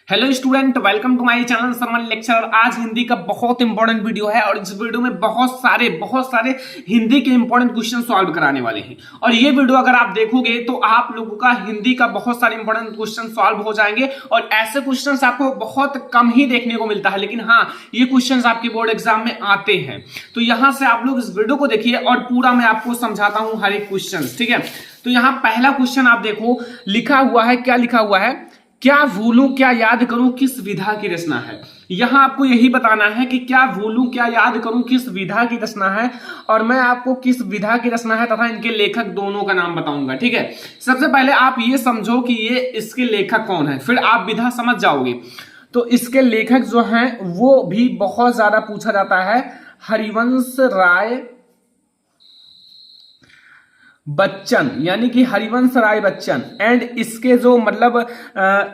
Hello student, welcome to my channel सरमन lecture. और आज हिंदी का बहुत इंपॉर्टेंट वीडियो है और इस वीडियो में बहुत सारे हिंदी के इंपॉर्टेंट क्वेश्चन सॉल्व कराने वाले हैं। और ये वीडियो अगर आप देखोगे तो आप लोगों का हिंदी का बहुत सारे इंपॉर्टेंट क्वेश्चन सॉल्व हो जाएंगे। और ऐसे क्वेश्चन आपको बहुत कम ही देखने को मिलता है, लेकिन हाँ, ये क्वेश्चन आपके बोर्ड एग्जाम में आते हैं। तो यहां से आप लोग इस वीडियो को देखिए और पूरा मैं आपको समझाता हूं हर एक क्वेश्चन, ठीक है। तो यहाँ पहला क्वेश्चन आप देखो, लिखा हुआ है, क्या लिखा हुआ है, क्या भूलूं क्या याद करूं किस विधा की रचना है। यहां आपको यही बताना है कि क्या भूलूं क्या याद करूं किस विधा की रचना है, और मैं आपको किस विधा की रचना है तथा इनके लेखक दोनों का नाम बताऊंगा, ठीक है। सबसे पहले आप ये समझो कि ये इसके लेखक कौन है, फिर आप विधा समझ जाओगे। तो इसके लेखक जो हैं वो भी बहुत ज्यादा पूछा जाता है, हरिवंश राय बच्चन, यानी कि हरिवंश राय बच्चन। एंड इसके जो मतलब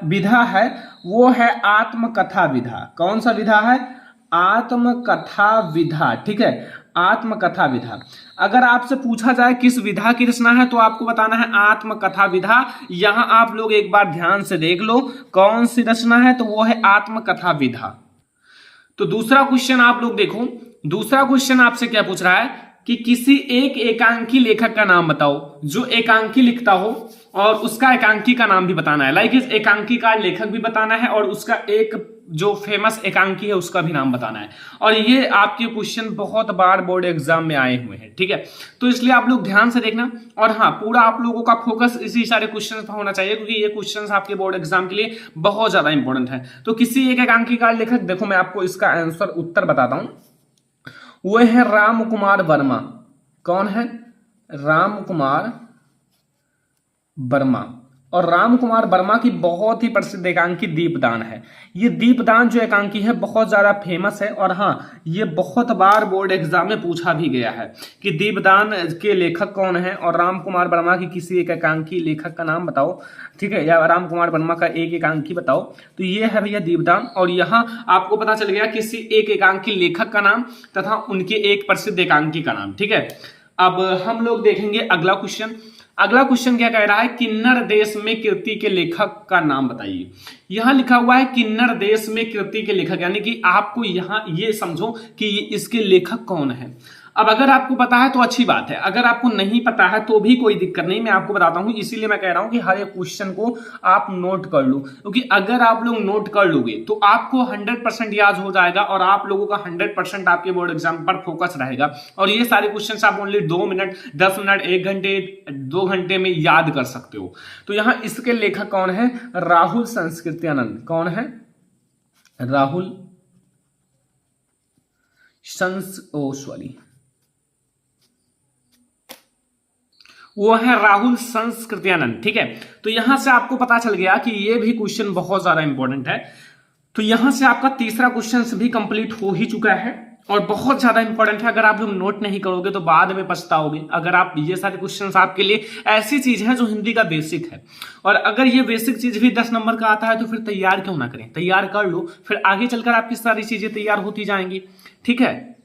विधा है वो है आत्मकथा विधा। कौन सा विधा है? आत्मकथा विधा, ठीक है, आत्मकथा विधा। अगर आपसे पूछा जाए किस विधा की रचना है तो आपको बताना है आत्मकथा विधा। यहां आप लोग एक बार ध्यान से देख लो कौन सी रचना है, तो वो है आत्मकथा विधा। तो दूसरा क्वेश्चन आप लोग देखो, दूसरा क्वेश्चन आपसे क्या पूछ रहा है कि किसी एक एकांकी लेखक का नाम बताओ जो एकांकी लिखता हो, और उसका एकांकी का नाम भी बताना है। लाइक इस एकांकी का लेखक भी बताना है और उसका एक जो फेमस एकांकी है उसका भी नाम बताना है। और ये आपके क्वेश्चन बहुत बार बोर्ड एग्जाम में आए हुए हैं, ठीक है। तो इसलिए आप लोग ध्यान से देखना, और हाँ, पूरा आप लोगों का फोकस इसी सारे क्वेश्चन पर होना चाहिए, क्योंकि ये क्वेश्चन आपके बोर्ड एग्जाम के लिए बहुत ज्यादा इंपॉर्टेंट है। तो किसी एक एकांकी का लेखक, देखो मैं आपको इसका आंसर उत्तर बताता हूं, वो है राम कुमार वर्मा। कौन है? राम कुमार वर्मा। और राम कुमार वर्मा की बहुत ही प्रसिद्ध एकांकी दीपदान है। ये दीपदान जो एकांकी है बहुत ज्यादा फेमस है, और हाँ, ये बहुत बार बोर्ड एग्जाम में पूछा भी गया है कि दीपदान के लेखक कौन है, और राम कुमार वर्मा की किसी एक एकांकी लेखक का नाम बताओ, ठीक है, या राम कुमार वर्मा का एक एकांकी बताओ। तो ये है भैया दीपदान, और यहाँ आपको पता चल गया किसी एक एकांकी लेखक का नाम तथा उनके एक प्रसिद्ध एकांकी का नाम, ठीक है। अब हम लोग देखेंगे अगला क्वेश्चन। अगला क्वेश्चन क्या कह रहा है, किन्नर देश में कृति के लेखक का नाम बताइए। यहां लिखा हुआ है किन्नर देश में कृति के लेखक, यानी कि आपको यहां ये समझो कि इसके लेखक कौन है। अब अगर आपको पता है तो अच्छी बात है, अगर आपको नहीं पता है तो भी कोई दिक्कत नहीं, मैं आपको बताता हूं। इसीलिए मैं कह रहा हूं कि हर एक क्वेश्चन को आप नोट कर लो, क्योंकि अगर आप लोग नोट कर लोगे तो आपको 100% याद हो जाएगा, और आप लोगों का 100% आपके बोर्ड एग्जाम पर फोकस रहेगा। और ये सारे क्वेश्चन आप ओनली 2 मिनट, 10 मिनट, 1 घंटे, 2 घंटे में याद कर सकते हो। तो यहां इसके लेखक कौन है? राहुल संस्कृत्यानंद। कौन है? राहुल वो है राहुल संस्कृत्यानंद, ठीक है। तो यहां से आपको पता चल गया कि ये भी क्वेश्चन बहुत ज्यादा इंपॉर्टेंट है। तो यहां से आपका तीसरा क्वेश्चन भी कंप्लीट हो ही चुका है और बहुत ज्यादा इंपॉर्टेंट है। अगर आप लोग नोट नहीं करोगे तो बाद में पछताओगे। अगर आप, ये सारे क्वेश्चंस आपके लिए ऐसी चीज है जो हिंदी का बेसिक है, और अगर ये बेसिक चीज भी 10 नंबर का आता है तो फिर तैयार क्यों ना करें, तैयार कर लो, फिर आगे चलकर आपकी सारी चीजें तैयार होती जाएंगी, ठीक है।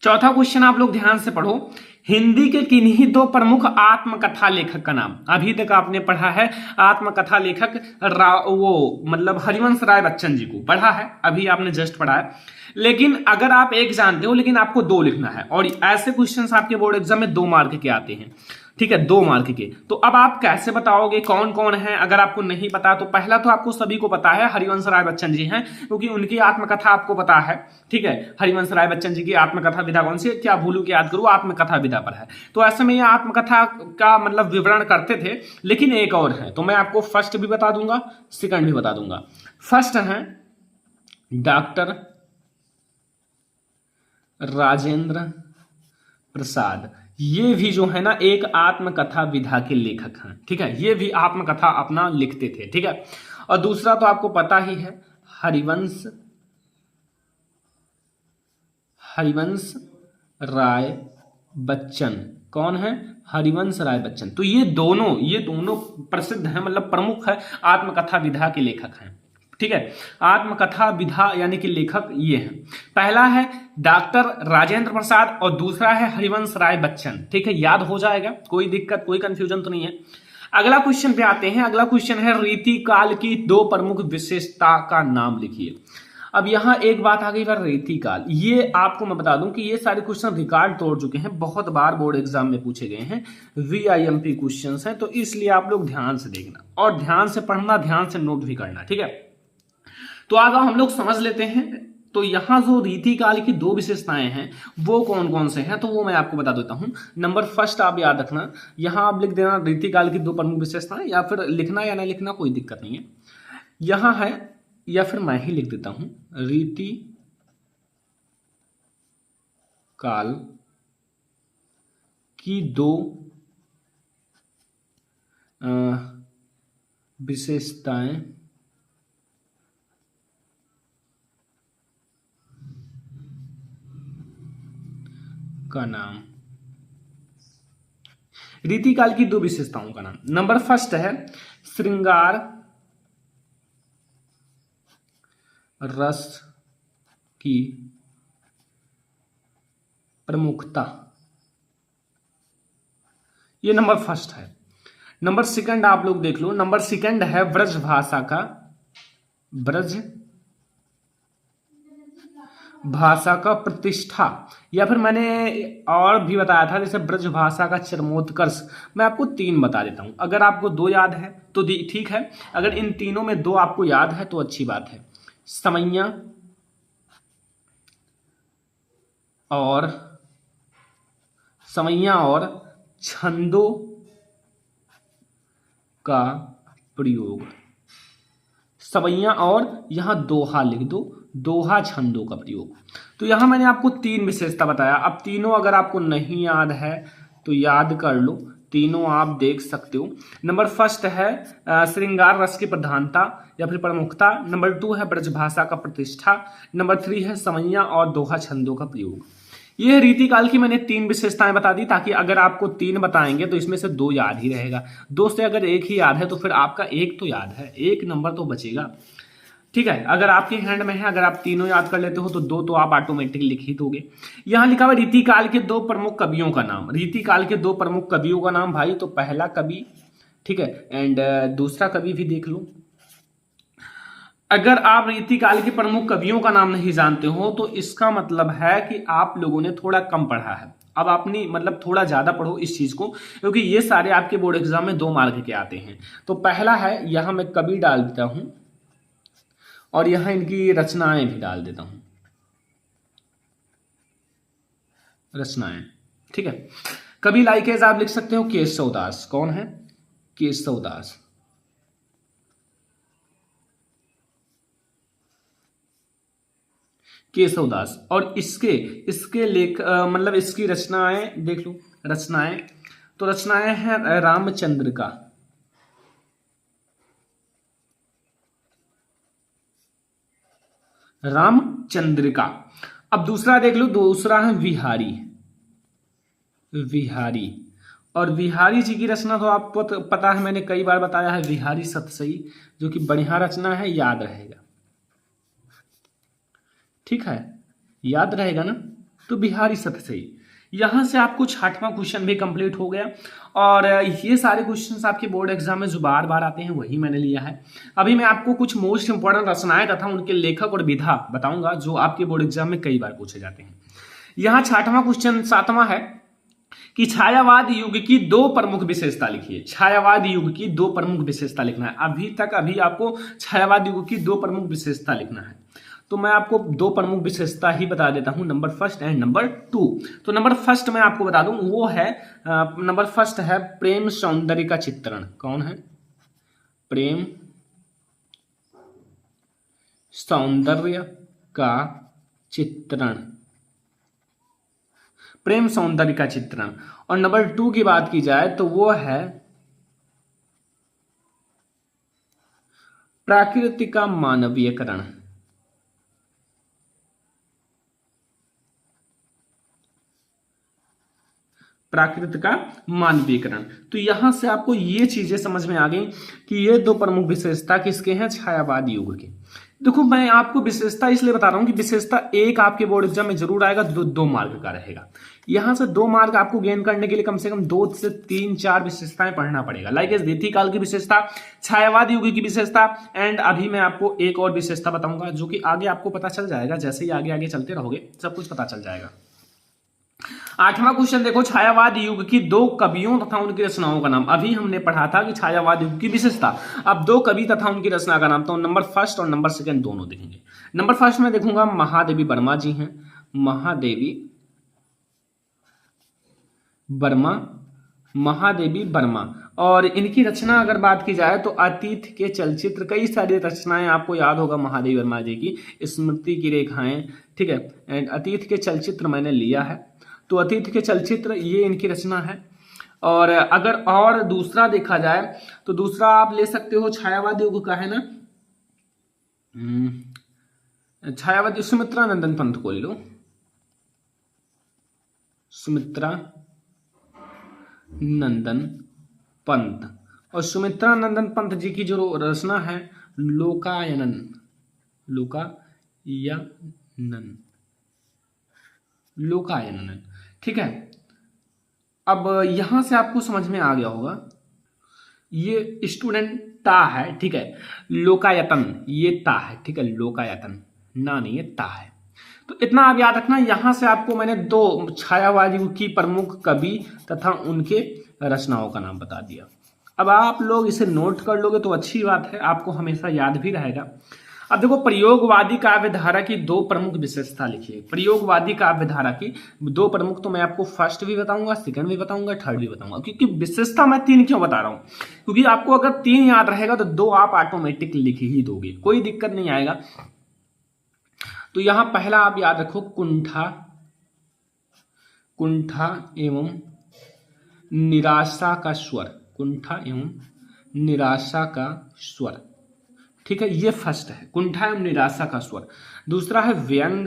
चौथा क्वेश्चन आप लोग ध्यान से पढ़ो, हिंदी के किन्हीं 2 प्रमुख आत्मकथा लेखक का नाम। अभी तक आपने पढ़ा है आत्मकथा लेखक वो मतलब हरिवंश राय बच्चन जी को पढ़ा है, अभी आपने जस्ट पढ़ा है। लेकिन अगर आप एक जानते हो लेकिन आपको 2 लिखना है, और ऐसे क्वेश्चंस आपके बोर्ड एग्जाम में 2 मार्क के आते हैं, ठीक है, 2 मार्क के। तो अब आप कैसे बताओगे कौन कौन है? अगर आपको नहीं पता तो पहला तो आपको सभी को पता है हरिवंश राय बच्चन जी हैं, क्योंकि उनकी आत्मकथा आपको पता है, ठीक है। हरिवंश राय बच्चन जी की आत्मकथा विधा कौन सी है? क्या भूलू क्या याद करूं, आत्मकथा विधा पर है। तो ऐसे में ये आत्मकथा का मतलब विवरण करते थे, लेकिन एक और है, तो मैं आपको फर्स्ट भी बता दूंगा, सेकंड भी बता दूंगा। फर्स्ट है डॉक्टर राजेंद्र प्रसाद। ये भी जो है ना एक आत्मकथा विधा के लेखक हैं, ठीक है, ये भी आत्मकथा अपना लिखते थे, ठीक है। और दूसरा तो आपको पता ही है, हरिवंश राय बच्चन। कौन है? हरिवंश राय बच्चन। तो ये दोनों प्रसिद्ध हैं, मतलब प्रमुख है, आत्मकथा विधा के लेखक हैं, ठीक है। आत्मकथा विधा यानी कि लेखक ये हैं। पहला है डॉक्टर राजेंद्र प्रसाद और दूसरा है हरिवंश राय बच्चन, ठीक है, याद हो जाएगा, कोई दिक्कत, कोई कंफ्यूजन तो नहीं है। अगला क्वेश्चन पे आते हैं। अगला क्वेश्चन है रीतिकाल की दो प्रमुख विशेषता का नाम लिखिए। अब यहाँ एक बात आ गई बार रीतिकाल, ये आपको मैं बता दूं कि ये सारे क्वेश्चन रिकॉर्ड तोड़ चुके हैं, बहुत बार बोर्ड एग्जाम में पूछे गए हैं, VIMP क्वेश्चंस हैं, तो इसलिए आप लोग ध्यान से देखना और ध्यान से पढ़ना, ध्यान से नोट भी करना, ठीक है। तो आगे हम लोग समझ लेते हैं। तो यहाँ जो रीतिकाल की दो विशेषताएं हैं वो कौन कौन से हैं, तो वो मैं आपको बता देता हूं। नंबर फर्स्ट आप याद रखना, यहाँ आप लिख देना रीतिकाल की दो प्रमुख विशेषताएं, या फिर लिखना या नहीं लिखना कोई दिक्कत नहीं है, यहाँ है, या फिर मैं ही लिख देता हूं, रीति काल की दो विशेषताएं का नाम। रीतिकाल की दो विशेषताओं का नाम। नंबर फर्स्ट है श्रृंगार रस की प्रमुखता, ये नंबर फर्स्ट है। नंबर सेकंड आप लोग देख लो, नंबर सेकंड है ब्रज भाषा का, ब्रज भाषा का प्रतिष्ठा, या फिर मैंने और भी बताया था जैसे ब्रज भाषा का चरमोत्कर्ष। मैं आपको 3 बता देता हूं, अगर आपको 2 याद है तो ठीक है, अगर इन तीनों में 2 आपको याद है तो अच्छी बात है। समैया और छंदों का प्रयोग, सवैया और यहां दोहा लिख दो, दोहा छंदों का प्रयोग। तो यहां मैंने आपको 3 विशेषता बताया। अब तीनों अगर आपको नहीं याद है तो याद कर लो, तीनों आप देख सकते हो। नंबर फर्स्ट है श्रृंगार रस की प्रधानता या फिर प्रमुखता। नंबर 2 है ब्रजभाषा का प्रतिष्ठा। नंबर 3 है समैया और दोहा छंदों का प्रयोग। ये रीतिकाल की मैंने 3 विशेषताएं बता दी, ताकि अगर आपको 3 बताएंगे तो इसमें से 2 याद ही रहेगा, 2 से अगर 1 ही याद है तो फिर आपका 1 तो याद है, 1 नंबर तो बचेगा, ठीक है। अगर आपके हैंड में है, अगर आप तीनों याद कर लेते हो तो 2 तो आप ऑटोमेटिक लिख ही दोगे। यहां लिखा हुआ रीतिकाल के 2 प्रमुख कवियों का नाम। रीतिकाल के 2 प्रमुख कवियों का नाम भाई, तो पहला कवि, ठीक है, एंड दूसरा कवि भी देख लो। अगर आप रीतिकाल के प्रमुख कवियों का नाम नहीं जानते हो तो इसका मतलब है कि आप लोगों ने थोड़ा कम पढ़ा है। अब अपनी मतलब थोड़ा ज्यादा पढ़ो इस चीज को, क्योंकि ये सारे आपके बोर्ड एग्जाम में 2 मार्क के आते हैं। तो पहला है, यहां मैं कवि डाल देता हूं और यहां इनकी रचनाएं भी डाल देता हूं, रचनाएं, ठीक है। कवि लाइकेज आप लिख सकते हो केशवदास। कौन है? केशवदास। केशवदास। और इसके लेख मतलब इसकी रचनाएं देख लो, रचनाएं, तो रचनाएं हैं रामचंद्र का, रामचंद्र का। अब दूसरा देख लो, दूसरा है विहारी, विहारी। और विहारी जी की रचना तो आपको पता है, मैंने कई बार बताया है, विहारी सतसई, जो कि बढ़िया रचना है, याद रहेगा, ठीक है, याद रहेगा ना। तो बिहारी सतसई। यहां से आपको 6वां क्वेश्चन भी कंप्लीट हो गया। और ये सारे क्वेश्चंस आपके बोर्ड एग्जाम में जो बार बार आते हैं वही मैंने लिया है। अभी मैं आपको कुछ मोस्ट इंपोर्टेंट रचनाएं तथा उनके लेखक और विधा बताऊंगा जो आपके बोर्ड एग्जाम में कई बार पूछे जाते हैं। यहाँ 6वां क्वेश्चन 7वां है कि छायावाद युग की 2 प्रमुख विशेषता लिखिए। छायावाद युग की 2 प्रमुख विशेषता लिखना है। अभी आपको छायावाद युग की 2 प्रमुख विशेषता लिखना है। तो मैं आपको 2 प्रमुख विशेषता ही बता देता हूं, नंबर फर्स्ट एंड नंबर 2। तो नंबर फर्स्ट मैं आपको बता दूं, वो है नंबर फर्स्ट है प्रेम सौंदर्य का चित्रण। कौन है? प्रेम सौंदर्य का चित्रण, प्रेम सौंदर्य का चित्रण। और नंबर 2 की बात की जाए तो वो है प्रकृति का मानवीयकरण। प्राकृत का मानवीयकरण। तो यहां से आपको ये चीजें समझ में आ गई कि ये 2 प्रमुख विशेषता किसके हैं? छायावाद युग के। देखो मैं आपको विशेषता इसलिए बता रहा हूं कि विशेषता एक आपके बोर्ड एग्जाम में जरूर आएगा, दो मार्क का रहेगा। यहां से 2 मार्क आपको गेन करने के लिए कम से कम 2 से 3-4 विशेषताएं पढ़ना पड़ेगा। लाइक रीति काल की विशेषता, छायावाद युग की विशेषता, एंड अभी मैं आपको एक और विशेषता बताऊंगा जो कि आगे आपको पता चल जाएगा। जैसे ही आगे आगे चलते रहोगे सब कुछ पता चल जाएगा। 8वां क्वेश्चन देखो, छायावाद युग की 2 कवियों तथा उनकी रचनाओं का नाम। अभी हमने पढ़ा था कि छायावाद युग की विशेषता, अब 2 कवि तथा उनकी रचना का नाम। तो नंबर फर्स्ट और नंबर सेकंड दोनों देखेंगे। नंबर फर्स्ट में देखूंगा महादेवी वर्मा जी हैं, महादेवी वर्मा, और इनकी रचना अगर बात की जाए तो अतीत के चलचित्र, कई सारी रचनाएं आपको याद होगा महादेवी वर्मा जी की, स्मृति की रेखाएं, ठीक है, एंड अतीत के चलचित्र मैंने लिया है, तो अतीत के चलचित्र ये इनकी रचना है। और अगर और दूसरा देखा जाए तो दूसरा आप ले सकते हो छायावाद युग का है ना, छायावाद सुमित्रा नंदन पंत को ले लो, सुमित्रा नंदन पंत। और सुमित्रा नंदन पंत जी की जो रचना है लोकायनन, ठीक है। अब यहां से आपको समझ में आ गया होगा, ये स्टूडेंट ता है, ठीक है, लोकायतन ये ता है, ठीक है, लोकायतन ना नहीं है ता है। तो इतना आप याद रखना। यहां से आपको मैंने 2 छायावाद युग की प्रमुख कवि तथा उनके रचनाओं का नाम बता दिया। अब आप लोग इसे नोट कर लोगे तो अच्छी बात है, आपको हमेशा याद भी रहेगा। अब देखो, प्रयोगवादी काव्यधारा की 2 प्रमुख विशेषता लिखिए। प्रयोगवादी काव्यधारा की 2 प्रमुख, तो मैं आपको फर्स्ट भी बताऊंगा, सेकंड भी बताऊंगा, थर्ड भी बताऊंगा। क्योंकि विशेषता मैं 3 क्यों बता रहा हूं, क्योंकि आपको अगर 3 याद रहेगा तो 2 आप ऑटोमेटिक लिख ही दोगे, कोई दिक्कत नहीं आएगा। तो यहां पहला आप याद रखो, कुंठा एवं निराशा का स्वर, कुंठा एवं निराशा का स्वर, ठीक है, ये फर्स्ट है, कुंठा एवं निराशा का स्वर। दूसरा है व्यंग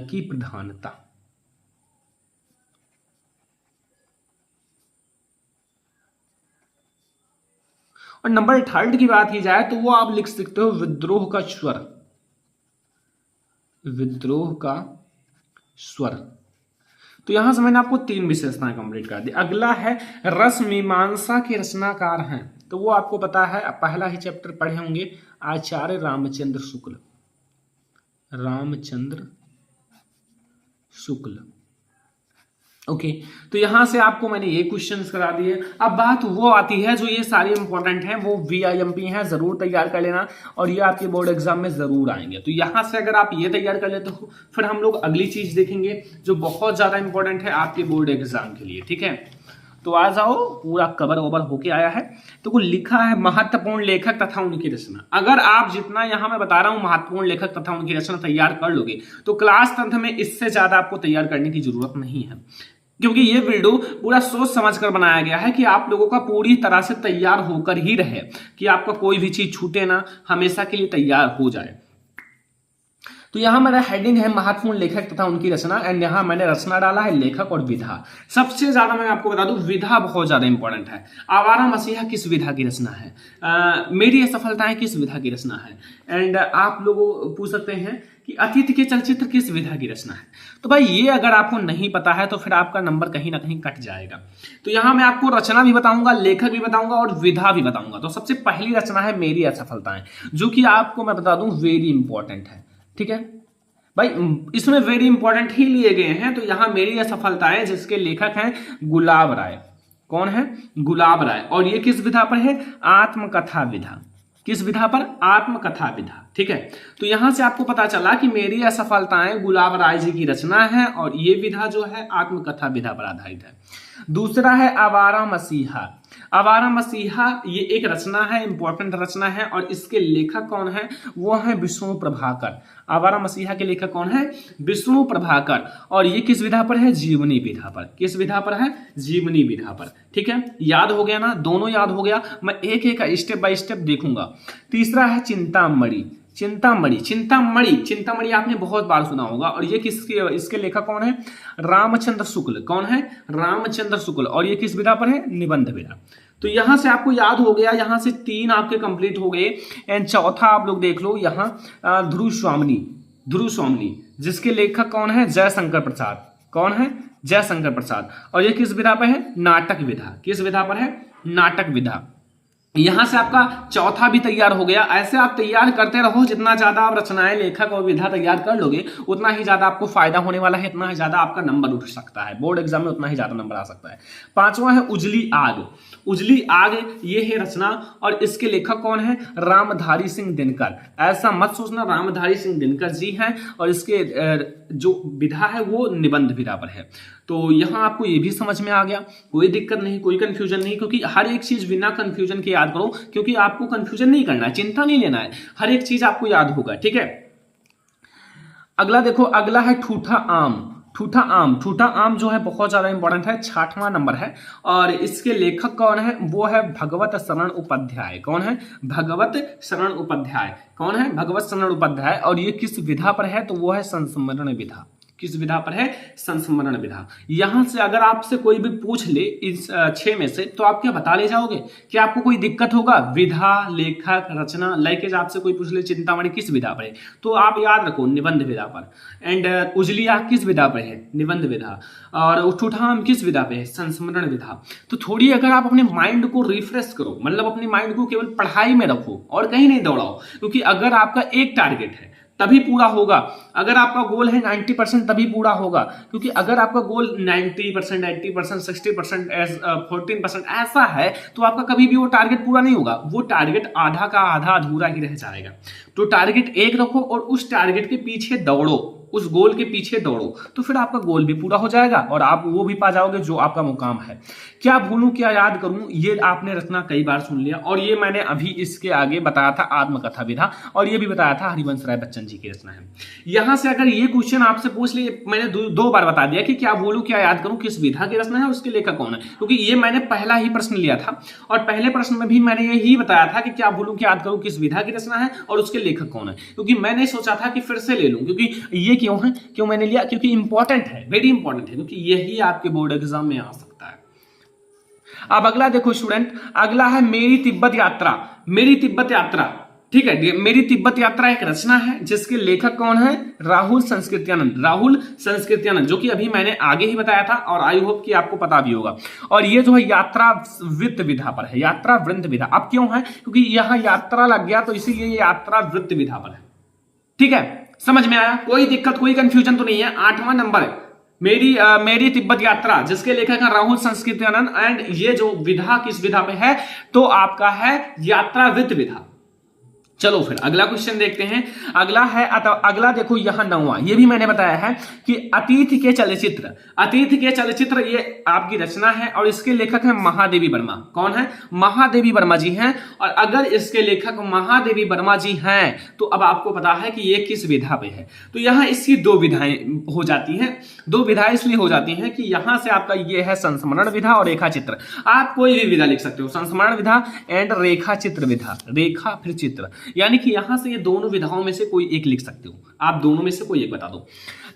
की प्रधानता। और नंबर थर्ड की बात की जाए तो वो आप लिख सकते हो विद्रोह का स्वर, विद्रोह का स्वर। तो यहां से मैंने आपको 3 विशेषताएं कंप्लीट कर दी। अगला है रस मीमांसा के रचनाकार हैं, तो वो आपको पता है, पहला ही चैप्टर पढ़े होंगे, आचार्य रामचंद्र शुक्ल। ओके, तो यहां से आपको मैंने ये क्वेश्चंस करा दिए। अब बात वो आती है जो ये सारे इंपॉर्टेंट हैं, वो VIMP हैं, जरूर तैयार कर लेना, और ये आपके बोर्ड एग्जाम में जरूर आएंगे। तो यहां से अगर आप ये तैयार कर लेते हो, फिर हम लोग अगली चीज देखेंगे जो बहुत ज्यादा इंपॉर्टेंट है आपके बोर्ड एग्जाम के लिए, ठीक है। तो आ जाओ, पूरा कवर ओवर होके आया है। तो को लिखा है महत्वपूर्ण लेखक तथा उनकी रचना। अगर आप जितना यहां मैं बता रहा हूं महत्वपूर्ण लेखक तथा उनकी रचना तैयार कर लोगे तो क्लास 10th में इससे ज्यादा आपको तैयार करने की जरूरत नहीं है, क्योंकि ये वीडियो पूरा सोच समझ कर बनाया गया है कि आप लोगों का पूरी तरह से तैयार होकर ही रहे, कि आपका कोई भी चीज छूटे ना, हमेशा के लिए तैयार हो जाए। तो यहां मेरा हेडिंग है महत्वपूर्ण लेखक तथा उनकी रचना, एंड यहां मैंने रचना डाला है लेखक और विधा। सबसे ज्यादा मैं आपको बता दूं, विधा बहुत ज्यादा इंपॉर्टेंट है। आवारा मसीहा किस विधा की रचना है, मेरी असफलताएं किस विधा की रचना है, एंड आप लोग पूछ सकते हैं कि अतीत के चलचित्र किस विधा की रचना है। तो भाई ये अगर आपको नहीं पता है तो फिर आपका नंबर कहीं ना कहीं कट जाएगा। तो यहां मैं आपको रचना भी बताऊंगा, लेखक भी बताऊंगा और विधा भी बताऊंगा। तो सबसे पहली रचना है मेरी असफलताएं, जो कि आपको मैं बता दूं वेरी इंपॉर्टेंट है, ठीक है भाई, इसमें वेरी इंपॉर्टेंट ही लिए गए हैं। तो यहां मेरी असफलताएं, जिसके लेखक हैं गुलाब राय। कौन है? गुलाब राय। और ये किस विधा पर है? आत्मकथा विधा। किस विधा पर? आत्मकथा विधा, ठीक है। तो यहां से आपको पता चला कि मेरी असफलताएं गुलाब राय जी की रचना है, और ये विधा जो है आत्मकथा विधा पर आधारित है। दूसरा है आवारा मसीहा। आवारा मसीहा ये एक रचना है, इंपॉर्टेंट रचना है, और इसके लेखक कौन है? वो है विष्णु प्रभाकर। आवारा मसीहा के लेखक कौन है? विष्णु प्रभाकर। और ये किस विधा पर है? जीवनी विधा पर। किस विधा पर है? जीवनी विधा पर, ठीक है। याद हो गया ना? दोनों याद हो गया। मैं एक एक स्टेप बाय स्टेप देखूंगा। तीसरा है चिंतामणि। चिंतामणि आपने बहुत बार सुना होगा, और ये किसके, इसके लेखक कौन है? रामचंद्र शुक्ल। कौन है? रामचंद्र शुक्ल। और ये किस विधा पर है? निबंध विधा। तो यहां से आपको याद हो गया, यहां से 3 आपके कंप्लीट हो गए। एंड चौथा आप लोग देख लो यहां ध्रुव स्वामिनी जिसके लेखक कौन है? जयशंकर प्रसाद। कौन है? जयशंकर प्रसाद। और ये किस विधा पर है? नाटक विधा। किस विधा पर है? नाटक विधा। यहां से आपका चौथा भी तैयार हो गया। ऐसे आप तैयार करते रहो, जितना ज्यादा आप रचनाएं, लेखक और विधा तैयार कर लोगे उतना ही ज्यादा आपको फायदा होने वाला है, इतना ही ज्यादा आपका नंबर उठ सकता है, बोर्ड एग्जाम में उतना ही ज्यादा नंबर आ सकता है। पांचवा है उजली आग। उजली आग ये है रचना और इसके लेखक कौन है? रामधारी सिंह दिनकर। ऐसा मत सोचना, रामधारी सिंह दिनकर जी हैं और इसके जो विधा है वो निबंध विधा पर है। तो यहां आपको ये भी समझ में आ गया, कोई दिक्कत नहीं, कोई कंफ्यूजन नहीं, क्योंकि हर एक चीज बिना कंफ्यूजन के याद करो, क्योंकि आपको कंफ्यूजन नहीं करना है, चिंता नहीं लेना है, हर एक चीज आपको याद होगा। ठीक है, अगला देखो, अगला है ठूठा आम। ठूठा आम जो है बहुत ज्यादा इंपॉर्टेंट है, 6वां नंबर है और इसके लेखक कौन है? वो है भगवत शरण उपाध्याय। कौन है? भगवत शरण उपाध्याय। कौन है? भगवत शरण उपाध्याय। और ये किस विधा पर है? तो वो है संस्मरण विधा। किस विधा पर है? संस्मरण विधा। यहां से अगर आपसे कोई भी पूछ ले इस 6 में से, तो आप क्या बता ले जाओगे? क्या आपको कोई दिक्कत होगा? विधा, लेखक, रचना, लैकेज आपसे कोई पूछ ले चिंतामणि किस विधा पर है, तो आप याद रखो निबंध विधा पर। एंड उजली आग किस विधा पर है? निबंध विधा। और ठूठा आम किस विधा पे है? संस्मरण विधा। तो थोड़ी अगर आप अपने माइंड को रिफ्रेश करो, मतलब अपने माइंड को केवल पढ़ाई में रखो और कहीं नहीं दौड़ाओ, क्योंकि अगर आपका एक टारगेट है तभी पूरा होगा, अगर आपका गोल है 90% तभी पूरा होगा, क्योंकि अगर आपका गोल 90%, 80%, 60%, 14% ऐसा है तो आपका कभी भी वो टारगेट पूरा नहीं होगा, वो टारगेट आधा का आधा अधूरा ही रह जाएगा। तो टारगेट एक रखो और उस टारगेट के पीछे दौड़ो, उस गोल के पीछे दौड़ो, तो फिर आपका गोल भी पूरा हो जाएगा और आप वो भी पा जाओगे जो आपका मुकाम है। क्या भूलूं क्या याद करूं, ये आपने रचना कई बार सुन लिया और ये मैंने अभी इसके आगे बताया था आत्मकथा विधा, और ये भी बताया था हरिवंश राय बच्चन जी की रचना है। यहां से अगर ये क्वेश्चन आपसे पूछ लिए, मैंने दो बार बता दिया कि क्या भूलूं क्या याद करूं किस विधा की रचना है और उसके लेखक कौन है, क्योंकि ये मैंने पहला ही प्रश्न लिया था और पहले प्रश्न में भी मैंने यही बताया था कि क्या भूलूं क्या याद करूं किस विधा की रचना है और उसके लेखक कौन है, क्योंकि मैंने सोचा था कि फिर से ले लूं, क्योंकि ये क्यों मैंने लिया, क्योंकि इंपॉर्टेंट है, वेरी इंपॉर्टेंट है, क्योंकि यही आपके बोर्ड एग्जाम में आ सकता है। अब अगला देखो स्टूडेंट, अगला है मेरी तिब्बत यात्रा। मेरी तिब्बत यात्रा, ठीक है, मेरी तिब्बत यात्रा एक रचना है जिसके लेखक कौन है? राहुल संस्कृत्यानंद। राहुल संस्कृत्यानंद, जो कि अभी मैंने आगे ही बताया था और आई होप कि आपको पता भी होगा। और ये जो है यात्रा वृत्त विधा पर है, यात्रा वृत्त विधा। अब क्यों है? क्योंकि यहां यात्रा लग गया तो इसीलिए यात्रा वृत्त विधा पर है। ठीक है, समझ में आया? कोई दिक्कत कोई कंफ्यूजन तो नहीं है। 8वां नंबर है मेरी तिब्बत यात्रा, जिसके लेखक है राहुल संस्कृत्यानंद। एंड ये जो विधा किस विधा में है? तो आपका है यात्रा वृत्त विधा। चलो फिर अगला क्वेश्चन देखते हैं। अगला देखो यहां 9वां, ये भी मैंने बताया है कि अतीत के चलचित्र। अतीत के चलचित्र ये आपकी रचना है और इसके लेखक है महादेवी वर्मा। कौन है? महादेवी वर्मा जी हैं। और अगर इसके लेखक महादेवी वर्मा जी हैं तो अब आपको पता है कि ये किस विधा पे है। तो यहां इसकी 2 विधाएं हो जाती हैं। 2 विधाएं इसलिए हो जाती हैं कि यहां से आपका ये है संस्मरण विधा और रेखा चित्र। आप कोई भी विधा लिख सकते हो, संस्मरण विधा एंड रेखा चित्र विधा, रेखा फिर चित्र, यानी कि यहां से ये दोनों विधाओं में से कोई एक लिख सकते हो, आप दोनों में से कोई एक बता दो।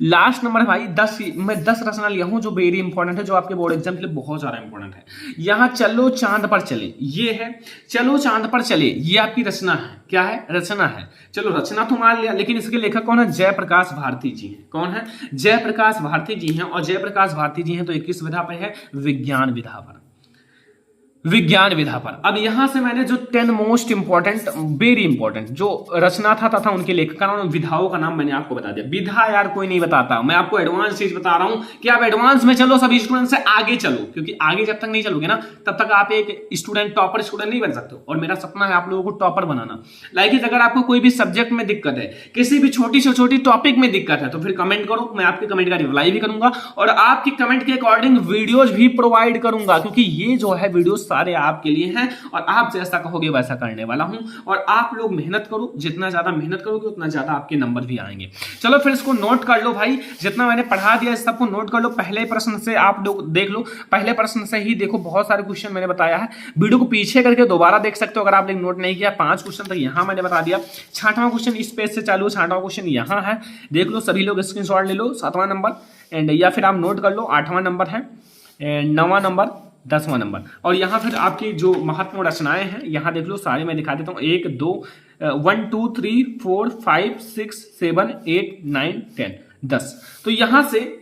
लास्ट नंबर है भाई 10, मैं 10 रचना लिया हूं जो वेरी इंपॉर्टेंट है, जो आपके बोर्ड एग्जाम के लिए बहुत ज्यादा इंपॉर्टेंट है। यहां चलो चांद पर चले, ये है चलो चांद पर चले, ये आपकी रचना है। क्या है? रचना है। चलो रचना तो मान लिया, लेकिन इसके लेखक कौन है? जयप्रकाश भारती जी हैं। कौन है? जयप्रकाश भारती जी हैं। और जयप्रकाश भारती जी हैं तो 21 विधा पर है, विज्ञान विधा पर। विज्ञान विधा पर। अब यहां से मैंने जो 10 मोस्ट इंपॉर्टेंट, वेरी इंपॉर्टेंट जो रचना था तथा उनके लेखक का नाम, विधाओं का नाम मैंने आपको बता दिया। विधा यार कोई नहीं बताता, मैं आपको एडवांस चीज बता रहा हूं कि आप एडवांस में चलो, सभी स्टूडेंट से आगे चलो, क्योंकि आगे जब तक नहीं चलोगे ना तब तक आप एक स्टूडेंट, टॉपर स्टूडेंट नहीं बन सकते हो। और मेरा सपना है आप लोगों को टॉपर बनाना। लाइक अगर आपको कोई भी सब्जेक्ट में दिक्कत है, किसी भी छोटी से छोटी टॉपिक में दिक्कत है, तो फिर कमेंट करो, मैं आपके कमेंट का रिप्लाई भी करूंगा और आपकी कमेंट के अकॉर्डिंग वीडियोज भी प्रोवाइड करूंगा, क्योंकि ये जो है वीडियो सारे आपके लिए हैं और आप जैसा कहोगे वैसा करने वाला हूं। और आप लोग मेहनत करो, जितना ज्यादा मेहनत करोगे उतना ज्यादा आपके नंबर भी आएंगे। चलो फिर इसको नोट कर लो भाई, जितना मैंने पढ़ा दिया इस सबको नोट कर लो। पहले प्रश्न से आप लोग देख लो, पहले प्रश्न से ही देखो, बहुत सारे क्वेश्चन मैंने बताया है। वीडियो को पीछे करके दोबारा देख सकते हो अगर आपने नोट नहीं किया। 5 क्वेश्चन तक यहां मैंने बता दिया। 6वां क्वेश्चन इस पेज से चालू, 6वां क्वेश्चन यहां है, देख लो, सभी लोग स्क्रीनशॉट ले लो। 7वां नंबर एंड या फिर आप नोट कर लो, 8वां नंबर है एंड 9वां नंबर 10वां नंबर। और यहाँ फिर आपकी जो महत्वपूर्ण रचनाएं हैं यहाँ देख लो, सारे मैं दिखा देता हूँ। 1 2 1 2 3 4 5 6 7 8 9 10 10। तो यहाँ से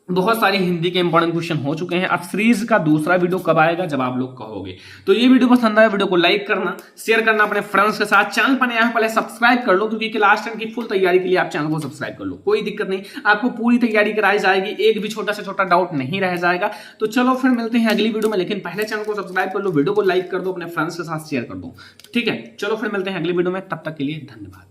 बहुत सारे हिंदी के इंपॉर्टेंट क्वेश्चन हो चुके हैं। अब सीरीज का दूसरा वीडियो कब आएगा, जब आप लोग कहोगे। तो ये वीडियो पसंद आया, वीडियो को लाइक करना, शेयर करना अपने फ्रेंड्स के साथ। चैनल पर नया है पहले सब्सक्राइब कर लो, क्योंकि क्लास 10 की फुल तैयारी के लिए आप चैनल को सब्सक्राइब कर लो। कोई दिक्कत नहीं, आपको पूरी तैयारी कराई जाएगी, एक भी छोटा से छोटा डाउट नहीं रह जाएगा। तो चलो फिर मिलते हैं अगली वीडियो में, लेकिन पहले चैनल को सब्सक्राइब कर लो, वीडियो को लाइक कर दो, अपने फ्रेंड्स के साथ शेयर कर दो। ठीक है, चलो फिर मिलते हैं अगली वीडियो में, तब तक के लिए धन्यवाद।